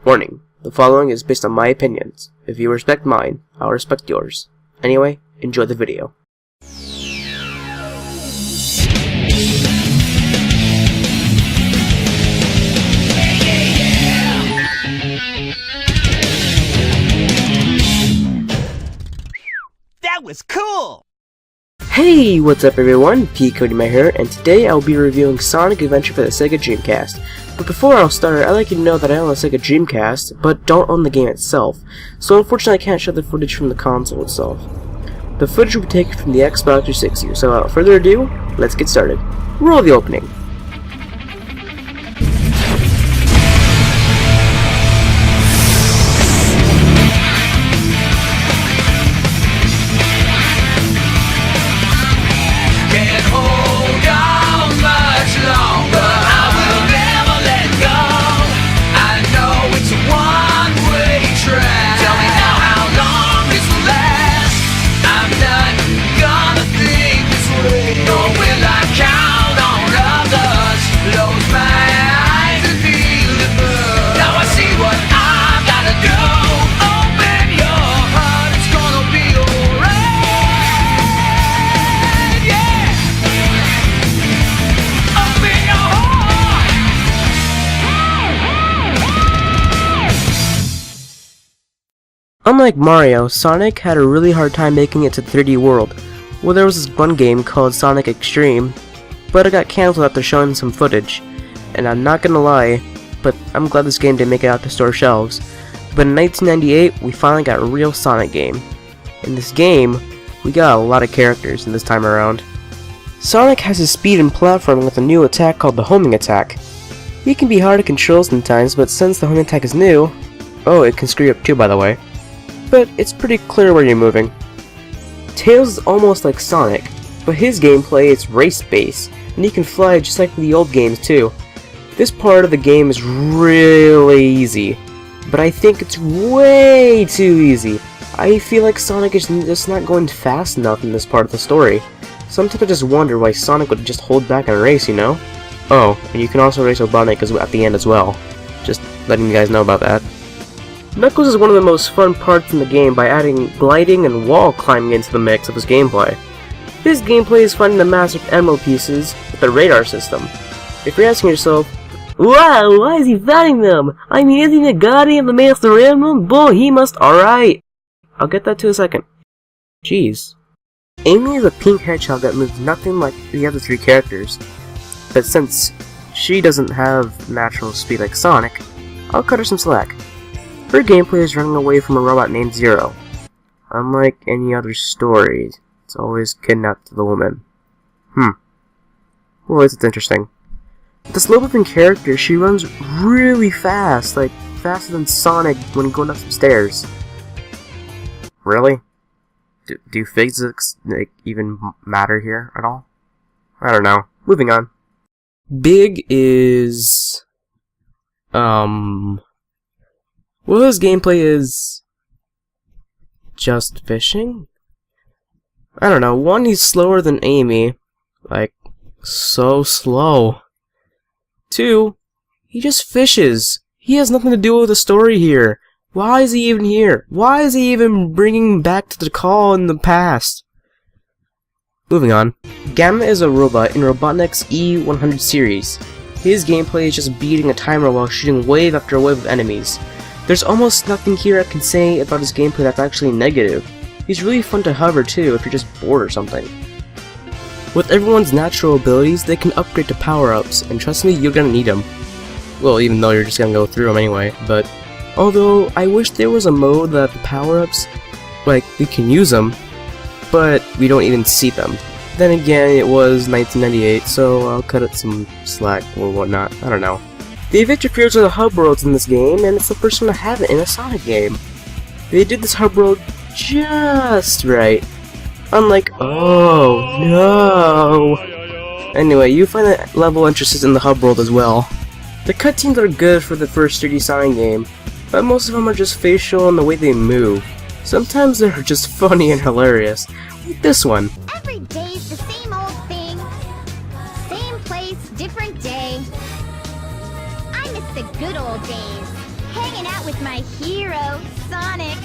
Warning, the following is based on my opinions. If you respect mine, I'll respect yours. Anyway, enjoy the video. That was cool! Hey, what's up everyone? pcodymatt here, and today I'll be reviewing Sonic Adventure for the Sega Dreamcast. But before I'll start, I'd like you to know that I own the Sega Dreamcast, but don't own the game itself, so unfortunately I can't show the footage from the console itself. The footage will be taken from the Xbox 360, so without further ado, let's get started. Roll the opening. Unlike Mario, Sonic had a really hard time making it to the 3D world. Well, there was this one game called Sonic Extreme, but it got cancelled after showing some footage. And I'm not gonna lie, but I'm glad this game didn't make it out to store shelves. But in 1998, we finally got a real Sonic game. In this game, we got a lot of characters in this time around. Sonic has his speed and platforming with a new attack called the homing attack. He can be hard to control sometimes, but since the homing attack is new... Oh, it can screw you up too, by the way. But it's pretty clear where you're moving. Tails is almost like Sonic, but his gameplay is race-based, and he can fly just like the old games too. This part of the game is really easy, but I think it's way too easy. I feel like Sonic is just not going fast enough in this part of the story. Sometimes I just wonder why Sonic would just hold back and race, you know? Oh, and you can also race Robotnik at the end as well. Just letting you guys know about that. Knuckles is one of the most fun parts in the game by adding gliding and wall climbing into the mix of his gameplay. His gameplay is finding the massive emerald pieces with the radar system. If you're asking yourself, wow, why is he finding them? I mean, isn't he the guardian of the Master Emerald? Boy, he must, alright. I'll get that to in a second. Jeez. Amy is a pink hedgehog that moves nothing like the other three characters. But since she doesn't have natural speed like Sonic, I'll cut her some slack. Her gameplay is running away from a robot named Zero. Unlike any other story, it's always kidnapped the woman. Well, it's interesting. This low-moving character, she runs really fast, like faster than Sonic when going up some stairs. Really? Do physics even matter here at all? I don't know. Moving on. Big is... Well, his gameplay is... just fishing? I don't know, one, he's slower than Amy. Like, so slow. Two, he just fishes. He has nothing to do with the story here. Why is he even here? Why is he even bringing back to the call in the past? Moving on. Gamma is a robot in Robotnik's E100 series. His gameplay is just beating a timer while shooting wave after wave of enemies. There's almost nothing here I can say about his gameplay that's actually negative. He's really fun to hover too if you're just bored or something. With everyone's natural abilities, they can upgrade to power-ups, and trust me, you're gonna need them. Well, even though you're just gonna go through them anyway, but... Although, I wish there was a mode that the power-ups, like, we can use them, but we don't even see them. Then again, it was 1998, so I'll cut it some slack or whatnot, I don't know. The adventure fields are the hub worlds in this game, and it's the first one to have it in a Sonic game. They did this hub world just right. Unlike, oh no. Anyway, you find that level interested in the hub world as well. The cutscenes are good for the first 3D Sonic game, but most of them are just facial and the way they move. Sometimes they're just funny and hilarious, like this one. Every day's the same old thing. Same place, different day. I miss the good old days. Hanging out with my hero, Sonic.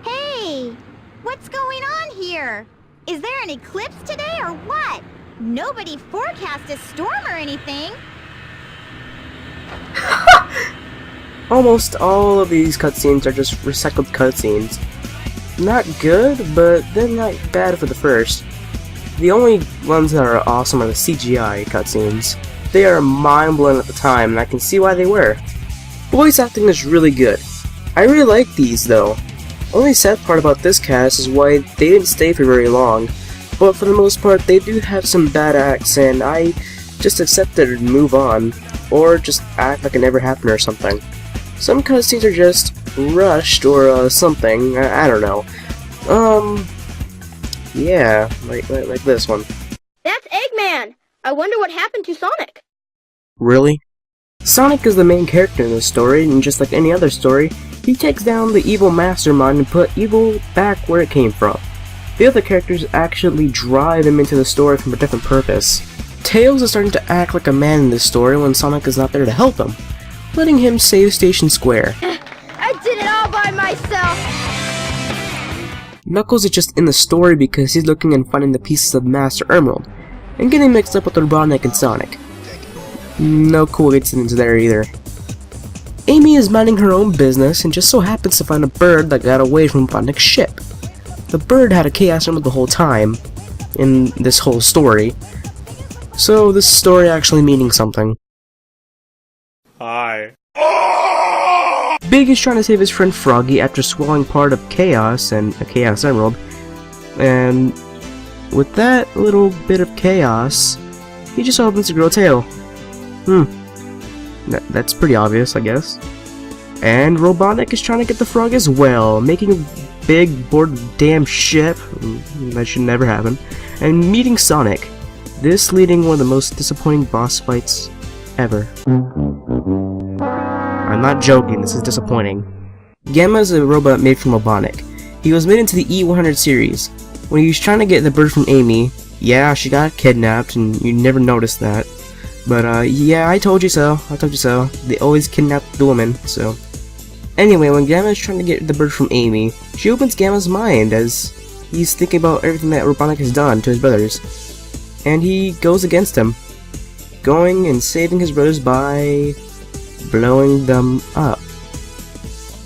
Hey, what's going on here? Is there an eclipse today or what? Nobody forecast a storm or anything. Almost all of these cutscenes are just recycled cutscenes. Not good, but they're not bad for the first. The only ones that are awesome are the CGI cutscenes. They are mind-blowing at the time, and I can see why they were. Voice acting is really good. I really like these, though. Only sad part about this cast is why they didn't stay for very long, but for the most part they do have some bad acts, and I just accept it and move on, or just act like it never happened or something. Some cutscenes are just rushed or something, I don't know. Yeah, like this one. That's Eggman! I wonder what happened to Sonic. Really? Sonic is the main character in this story, and just like any other story, he takes down the evil mastermind and put evil back where it came from. The other characters actually drive him into the story from a different purpose. Tails is starting to act like a man in this story when Sonic is not there to help him, letting him save Station Square. I did it all by myself! Knuckles is just in the story because he's looking and finding the pieces of Master Emerald, and getting mixed up with Robotnik and Sonic. No coincidence there either. Amy is minding her own business and just so happens to find a bird that got away from Robotnik's ship. The bird had a Chaos Emerald the whole time, in this whole story, so this story actually meaning something. Hi. Big is trying to save his friend Froggy after swallowing part of Chaos and a Chaos Emerald, and with that little bit of chaos, he just opens to grow a tail. That's pretty obvious, I guess. And Robotnik is trying to get the frog as well, making a big board damn ship, that should never happen, and meeting Sonic, this leading one of the most disappointing boss fights ever. I'm not joking, this is disappointing. Gamma is a robot made from Robotnik. He was made into the E100 series. When he was trying to get the bird from Amy, yeah, she got kidnapped, and you never noticed that. But, yeah, I told you so. They always kidnap the woman, so. Anyway, when Gamma is trying to get the bird from Amy, she opens Gamma's mind as he's thinking about everything that Robotnik has done to his brothers. And he goes against him, going and saving his brothers by blowing them up.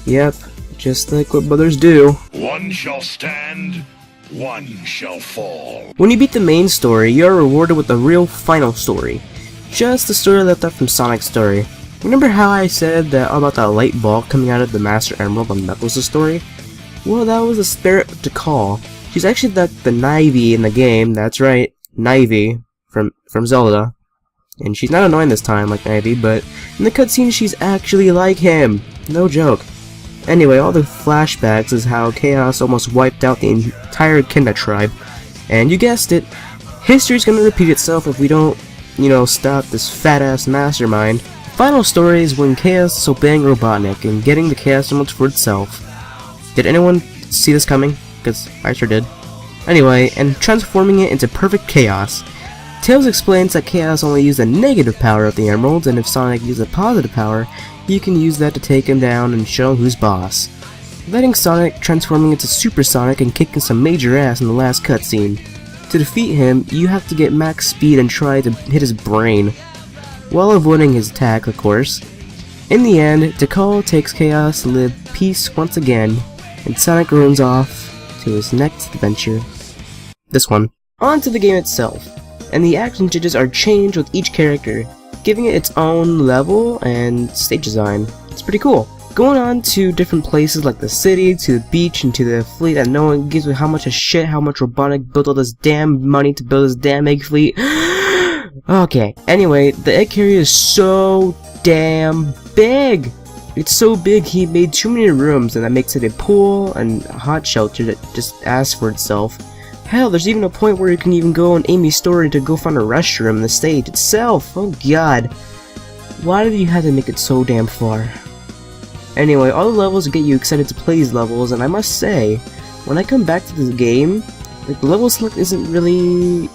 Yep, just like what brothers do. One shall stand, one shall fall. When you beat the main story, you are rewarded with the real final story. Just the story left out from Sonic's story. Remember how I said that about that light ball coming out of the Master Emerald on Knuckles' story? Well, that was the spirit of Tikal. She's actually the Nivy in the game, that's right, Nivy, from Zelda. And she's not annoying this time like Nivy, but in the cutscene she's actually like him. No joke. Anyway, all the flashbacks is how Chaos almost wiped out the entire Kenda tribe. And you guessed it, history's gonna repeat itself if we don't, stop this fat-ass mastermind. The final story is when Chaos is obeying Robotnik and getting the Chaos Emeralds for itself. Did anyone see this coming? Because I sure did. Anyway, and transforming it into perfect chaos. Tails explains that Chaos only used the negative power of the emeralds, and if Sonic used the positive power, you can use that to take him down and show who's boss. Letting Sonic transforming into Super Sonic and kicking some major ass in the last cutscene. To defeat him, you have to get max speed and try to hit his brain, while avoiding his attack, of course. In the end, Tikal takes Chaos to live peace once again, and Sonic runs off to his next adventure. This one. On to the game itself, and the action changes are changed with each character, giving it its own level and stage design. It's pretty cool. Going on to different places like the city, to the beach, and to the fleet that no one gives a how much a shit how much Robotnik built all this damn money to build this damn egg fleet. Okay, anyway, the egg carrier is so damn big! It's so big he made too many rooms, and that makes it a pool and a hot shelter that just asks for itself. Hell, there's even a point where you can even go on Amy's story to go find a restroom in the stage itself. Oh god. Why did you have to make it so damn far? Anyway, all the levels get you excited to play these levels, and I must say, when I come back to this game, like, the level select isn't really,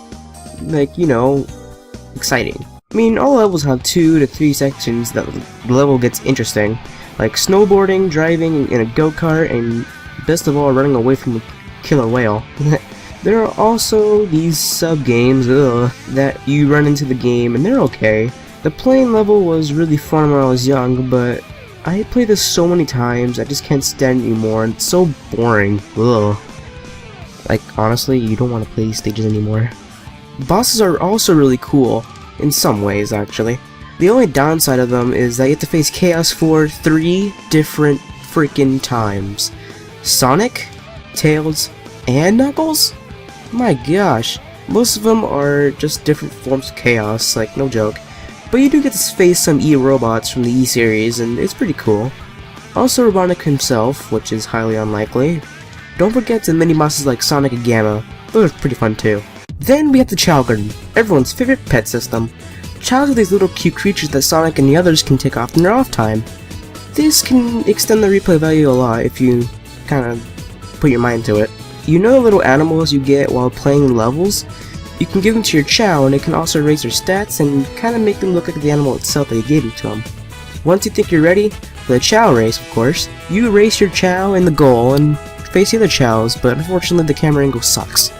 like, exciting. I mean, all levels have 2 to 3 sections that the level gets interesting, like snowboarding, driving in a go-kart, and best of all, running away from a killer whale. There are also these sub-games that you run into the game, and they're okay. The plane level was really fun when I was young, but I played this so many times, I just can't stand it anymore, and it's so boring. Ugh. Like, honestly, you don't want to play these stages anymore. Bosses are also really cool, in some ways, actually. The only downside of them is that you have to face Chaos for 3 different freaking times. Sonic, Tails, and Knuckles? My gosh. Most of them are just different forms of Chaos, like, no joke. But you do get to face some E-robots from the E-series, and it's pretty cool. Also Robotnik himself, which is highly unlikely. Don't forget the mini-bosses like Sonic and Gamma, those are pretty fun too. Then we have the Chow Garden, everyone's favorite pet system. Chows are these little cute creatures that Sonic and the others can take off in their off time. This can extend the replay value a lot if you kinda put your mind to it. You know the little animals you get while playing levels? You can give them to your Chow, and it can also raise their stats and kinda make them look like the animal itself that you gave it to them. Once you think you're ready, for the Chow race of course, you race your Chow in the goal and face the other Chows, but unfortunately the camera angle sucks.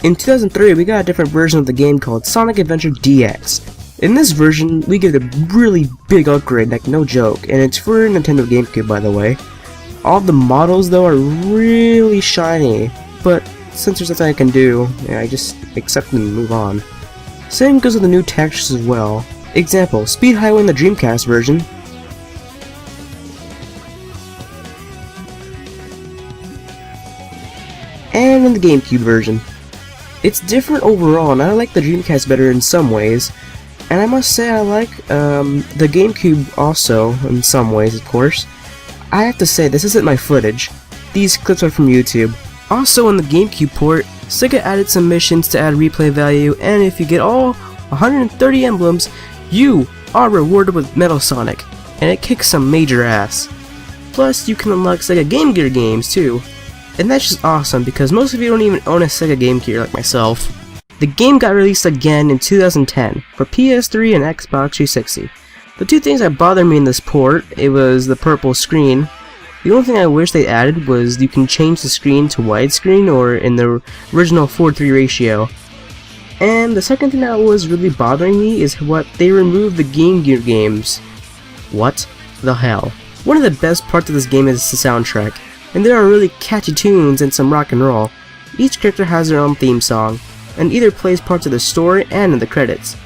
In 2003 we got a different version of the game called Sonic Adventure DX. In this version, we get a really big upgrade, like no joke, and it's for Nintendo GameCube by the way. All the models though are really shiny, but since there's nothing I can do, I just accept them and move on. Same goes with the new textures as well. Example, Speed Highway in the Dreamcast version, and in the GameCube version. It's different overall, and I like the Dreamcast better in some ways, and I must say I like the GameCube also in some ways, of course. I have to say, this isn't my footage. These clips are from YouTube. Also on the GameCube port, Sega added some missions to add replay value, and if you get all 130 emblems, you are rewarded with Metal Sonic, and it kicks some major ass. Plus, you can unlock Sega Game Gear games too, and that's just awesome because most of you don't even own a Sega Game Gear like myself. The game got released again in 2010 for PS3 and Xbox 360. The two things that bothered me in this port, it was the purple screen. The only thing I wish they added was you can change the screen to widescreen or in the original 4:3 ratio. And the second thing that was really bothering me is what they removed the Game Gear games. What the hell? One of the best parts of this game is the soundtrack, and there are really catchy tunes and some rock and roll. Each character has their own theme song, and either plays parts of the story and in the credits.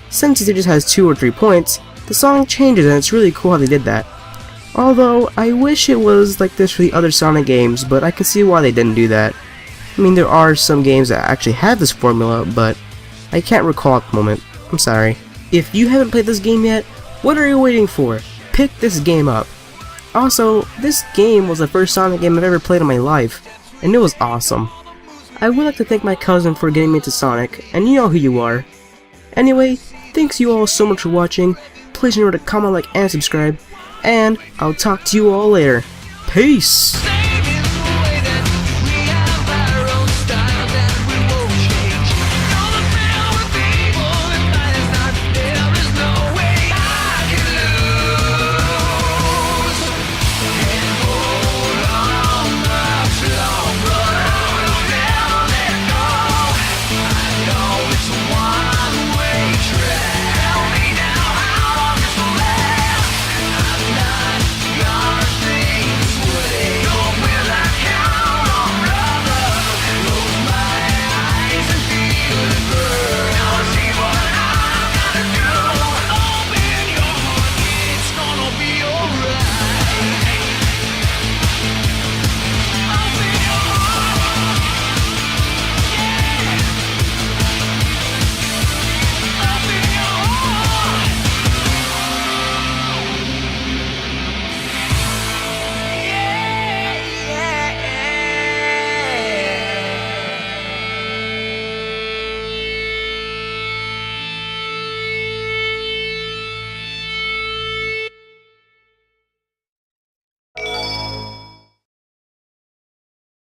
Since it just has 2 or 3 points, the song changes and it's really cool how they did that. Although, I wish it was like this for the other Sonic games, but I can see why they didn't do that. I mean, there are some games that actually have this formula, but I can't recall at the moment. I'm sorry. If you haven't played this game yet, what are you waiting for? Pick this game up. Also, this game was the first Sonic game I've ever played in my life, and it was awesome. I would like to thank my cousin for getting me into Sonic, and you know who you are. Anyway, thanks you all so much for watching. Please remember to comment, like, and subscribe, and I'll talk to you all later. Peace!